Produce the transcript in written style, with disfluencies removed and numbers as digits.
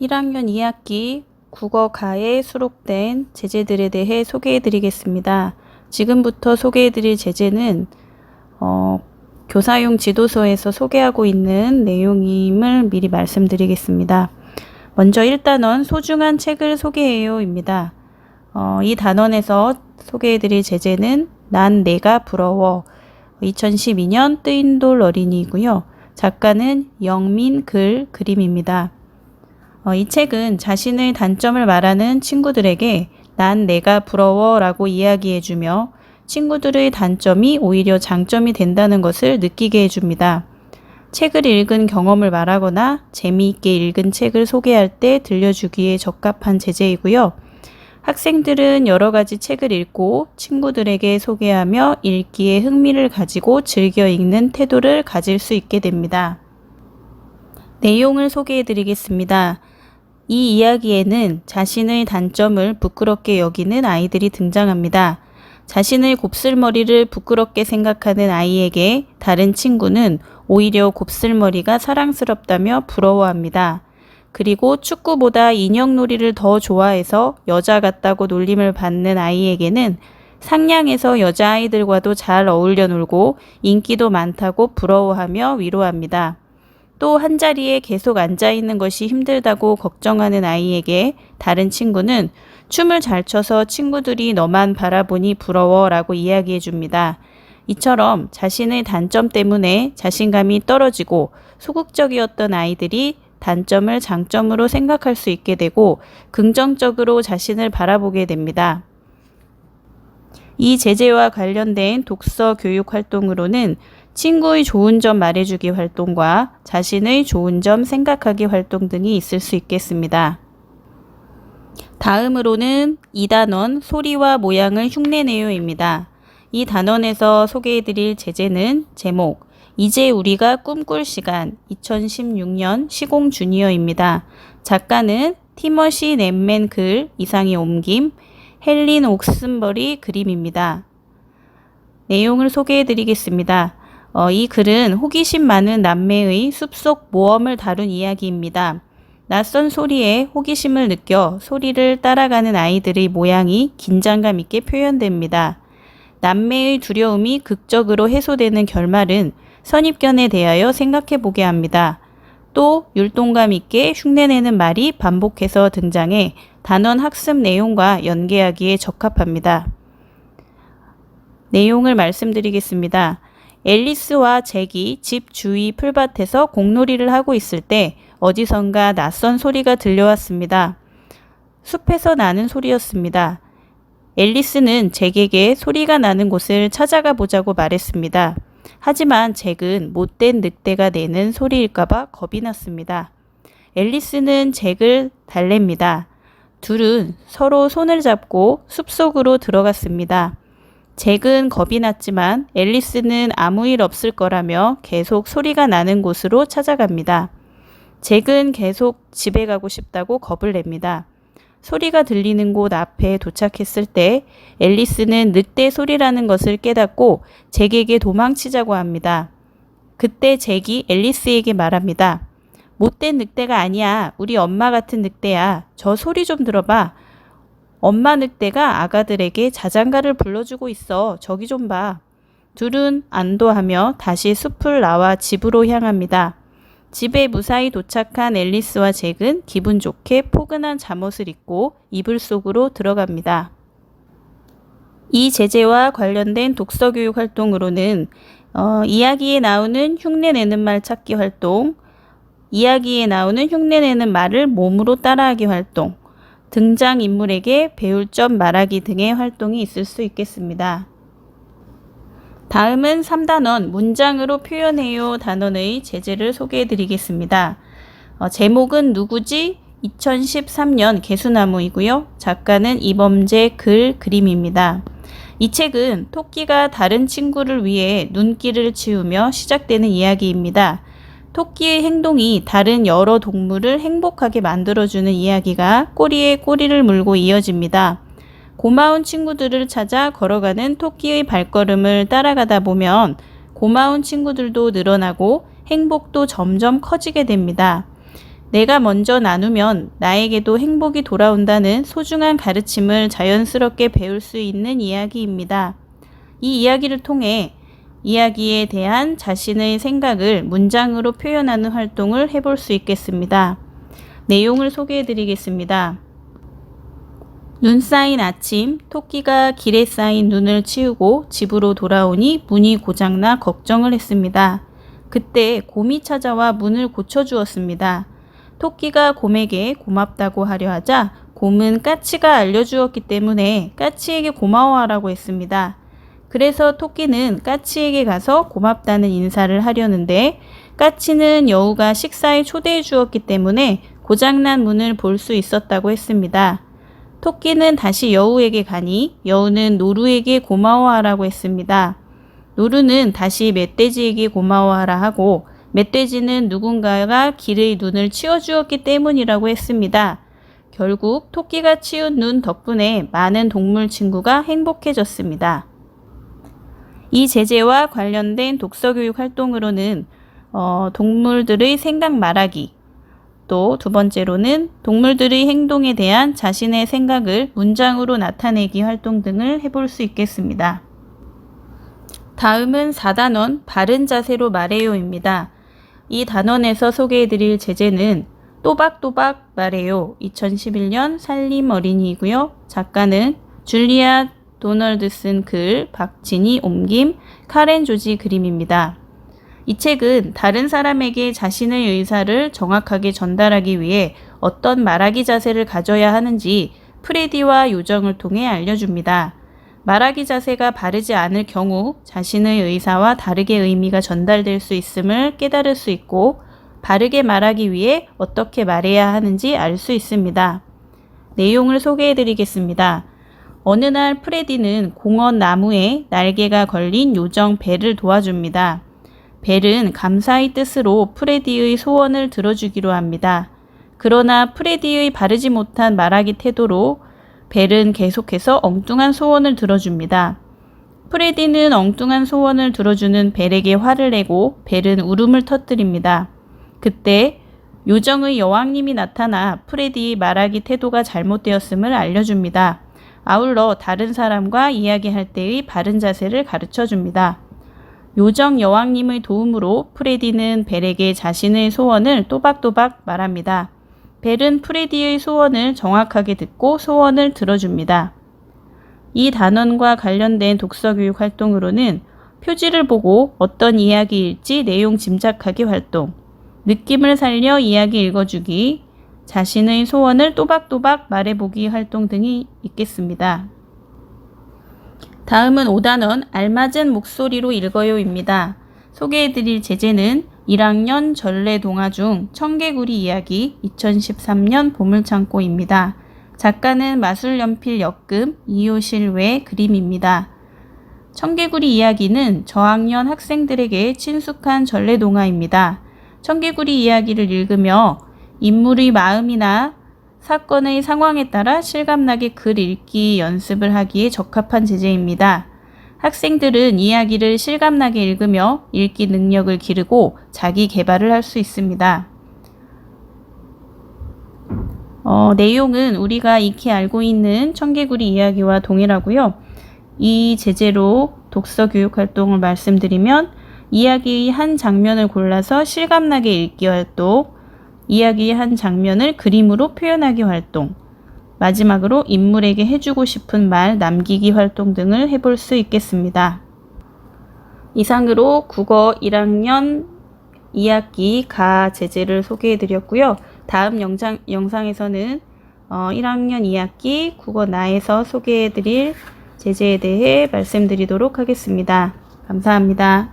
1학년 2학기 국어가에 수록된 제재들에 대해 소개해 드리겠습니다. 지금부터 소개해 드릴 제재는 교사용 지도서에서 소개하고 있는 내용임을 미리 말씀드리겠습니다. 먼저 1단원 소중한 책을 소개해요입니다. 이 단원에서 소개해 드릴 제재는 난 내가 부러워 2012년 뜨인 돌 어린이이고요. 작가는 영민글 그림입니다. 이 책은 자신의 단점을 말하는 친구들에게 난 내가 부러워 라고 이야기해주며 친구들의 단점이 오히려 장점이 된다는 것을 느끼게 해줍니다. 책을 읽은 경험을 말하거나 재미있게 읽은 책을 소개할 때 들려주기에 적합한 제재이고요. 학생들은 여러 가지 책을 읽고 친구들에게 소개하며 읽기에 흥미를 가지고 즐겨 읽는 태도를 가질 수 있게 됩니다. 내용을 소개해 드리겠습니다. 이 이야기에는 자신의 단점을 부끄럽게 여기는 아이들이 등장합니다. 자신의 곱슬머리를 부끄럽게 생각하는 아이에게 다른 친구는 오히려 곱슬머리가 사랑스럽다며 부러워합니다. 그리고 축구보다 인형놀이를 더 좋아해서 여자 같다고 놀림을 받는 아이에게는 상냥해서 여자아이들과도 잘 어울려 놀고 인기도 많다고 부러워하며 위로합니다. 또 한자리에 계속 앉아있는 것이 힘들다고 걱정하는 아이에게 다른 친구는 춤을 잘 춰서 친구들이 너만 바라보니 부러워 라고 이야기해 줍니다. 이처럼 자신의 단점 때문에 자신감이 떨어지고 소극적이었던 아이들이 단점을 장점으로 생각할 수 있게 되고 긍정적으로 자신을 바라보게 됩니다. 이 제재와 관련된 독서 교육 활동으로는 친구의 좋은 점 말해주기 활동과 자신의 좋은 점 생각하기 활동 등이 있을 수 있겠습니다. 다음으로는 2단원 소리와 모양을 흉내내요입니다. 이 단원에서 소개해드릴 제재는 제목 이제 우리가 꿈꿀 시간 2016년 시공 주니어입니다. 작가는 티머시 넷맨 글, 이상희 옮김, 헬린 옥슨버리 그림입니다. 내용을 소개해드리겠습니다. 이 글은 호기심 많은 남매의 숲속 모험을 다룬 이야기입니다. 낯선 소리에 호기심을 느껴 소리를 따라가는 아이들의 모양이 긴장감 있게 표현됩니다. 남매의 두려움이 극적으로 해소되는 결말은 선입견에 대하여 생각해 보게 합니다. 또 율동감 있게 흉내내는 말이 반복해서 등장해 단원 학습 내용과 연계하기에 적합합니다. 내용을 말씀드리겠습니다. 앨리스와 잭이 집 주위 풀밭에서 공놀이를 하고 있을 때 어디선가 낯선 소리가 들려왔습니다. 숲에서 나는 소리였습니다. 앨리스는 잭에게 소리가 나는 곳을 찾아가 보자고 말했습니다. 하지만 잭은 못된 늑대가 내는 소리일까봐 겁이 났습니다. 앨리스는 잭을 달랩니다. 둘은 서로 손을 잡고 숲속으로 들어갔습니다. 잭은 겁이 났지만 앨리스는 아무 일 없을 거라며 계속 소리가 나는 곳으로 찾아갑니다. 잭은 계속 집에 가고 싶다고 겁을 냅니다. 소리가 들리는 곳 앞에 도착했을 때 앨리스는 늑대 소리라는 것을 깨닫고 잭에게 도망치자고 합니다. 그때 잭이 앨리스에게 말합니다. 못된 늑대가 아니야. 우리 엄마 같은 늑대야. 저 소리 좀 들어봐. 엄마 늑대가 아가들에게 자장가를 불러주고 있어. 저기 좀 봐. 둘은 안도하며 다시 숲을 나와 집으로 향합니다. 집에 무사히 도착한 앨리스와 잭은 기분 좋게 포근한 잠옷을 입고 이불 속으로 들어갑니다. 이 제재와 관련된 독서교육 활동으로는 이야기에 나오는 흉내내는 말 찾기 활동, 이야기에 나오는 흉내내는 말을 몸으로 따라하기 활동, 등장인물에게 배울 점 말하기 등의 활동이 있을 수 있겠습니다. 다음은 3단원 문장으로 표현해요 단원의 제재를 소개해 드리겠습니다. 제목은 누구지? 2013년 개수나무이고요. 작가는 이범재 글 그림입니다. 이 책은 토끼가 다른 친구를 위해 눈길을 치우며 시작되는 이야기입니다. 토끼의 행동이 다른 여러 동물을 행복하게 만들어주는 이야기가 꼬리에 꼬리를 물고 이어집니다. 고마운 친구들을 찾아 걸어가는 토끼의 발걸음을 따라가다 보면 고마운 친구들도 늘어나고 행복도 점점 커지게 됩니다. 내가 먼저 나누면 나에게도 행복이 돌아온다는 소중한 가르침을 자연스럽게 배울 수 있는 이야기입니다. 이 이야기를 통해 이야기에 대한 자신의 생각을 문장으로 표현하는 활동을 해볼 수 있겠습니다. 내용을 소개해 드리겠습니다. 눈 쌓인 아침, 토끼가 길에 쌓인 눈을 치우고 집으로 돌아오니 문이 고장나 걱정을 했습니다. 그때 곰이 찾아와 문을 고쳐주었습니다. 토끼가 곰에게 고맙다고 하려 하자 곰은 까치가 알려주었기 때문에 까치에게 고마워하라고 했습니다. 그래서 토끼는 까치에게 가서 고맙다는 인사를 하려는데 까치는 여우가 식사에 초대해 주었기 때문에 고장난 문을 볼 수 있었다고 했습니다. 토끼는 다시 여우에게 가니 여우는 노루에게 고마워하라고 했습니다. 노루는 다시 멧돼지에게 고마워하라 하고 멧돼지는 누군가가 길의 눈을 치워주었기 때문이라고 했습니다. 결국 토끼가 치운 눈 덕분에 많은 동물 친구가 행복해졌습니다. 이 제재와 관련된 독서교육 활동으로는 동물들의 생각 말하기, 또 두 번째로는 동물들의 행동에 대한 자신의 생각을 문장으로 나타내기 활동 등을 해볼 수 있겠습니다. 다음은 4단원 바른 자세로 말해요입니다. 이 단원에서 소개해드릴 제재는 또박또박 말해요 2011년 살림 어린이이고요. 작가는 줄리아 도널드 쓴 글, 박진희 옮김, 카렌 조지 그림입니다. 이 책은 다른 사람에게 자신의 의사를 정확하게 전달하기 위해 어떤 말하기 자세를 가져야 하는지 프레디와 요정을 통해 알려줍니다. 말하기 자세가 바르지 않을 경우 자신의 의사와 다르게 의미가 전달될 수 있음을 깨달을 수 있고 바르게 말하기 위해 어떻게 말해야 하는지 알 수 있습니다. 내용을 소개해 드리겠습니다. 어느 날 프레디는 공원 나무에 날개가 걸린 요정 벨을 도와줍니다. 벨은 감사의 뜻으로 프레디의 소원을 들어주기로 합니다. 그러나 프레디의 바르지 못한 말하기 태도로 벨은 계속해서 엉뚱한 소원을 들어줍니다. 프레디는 엉뚱한 소원을 들어주는 벨에게 화를 내고 벨은 울음을 터뜨립니다. 그때 요정의 여왕님이 나타나 프레디의 말하기 태도가 잘못되었음을 알려줍니다. 아울러 다른 사람과 이야기할 때의 바른 자세를 가르쳐줍니다. 요정 여왕님의 도움으로 프레디는 벨에게 자신의 소원을 또박또박 말합니다. 벨은 프레디의 소원을 정확하게 듣고 소원을 들어줍니다. 이 단원과 관련된 독서교육 활동으로는 표지를 보고 어떤 이야기일지 내용 짐작하기 활동, 느낌을 살려 이야기 읽어주기, 자신의 소원을 또박또박 말해보기 활동 등이 있겠습니다. 다음은 5단원 알맞은 목소리로 읽어요입니다. 소개해드릴 제재는 1학년 전래동화 중 청개구리 이야기 2013년 보물창고입니다. 작가는 마술연필 역금 이효실 외 그림입니다. 청개구리 이야기는 저학년 학생들에게 친숙한 전래동화입니다. 청개구리 이야기를 읽으며 인물의 마음이나 사건의 상황에 따라 실감나게 글 읽기 연습을 하기에 적합한 제재입니다. 학생들은 이야기를 실감나게 읽으며 읽기 능력을 기르고 자기 개발을 할 수 있습니다. 내용은 우리가 익히 알고 있는 청개구리 이야기와 동일하고요. 이 제재로 독서 교육 활동을 말씀드리면 이야기의 한 장면을 골라서 실감나게 읽기 활동, 이야기의 한 장면을 그림으로 표현하기 활동, 마지막으로 인물에게 해주고 싶은 말 남기기 활동 등을 해볼 수 있겠습니다. 이상으로 국어 1학년 2학기 가 제재를 소개해 드렸고요. 다음 영상에서는 1학년 2학기 국어 나에서 소개해 드릴 제재에 대해 말씀드리도록 하겠습니다. 감사합니다.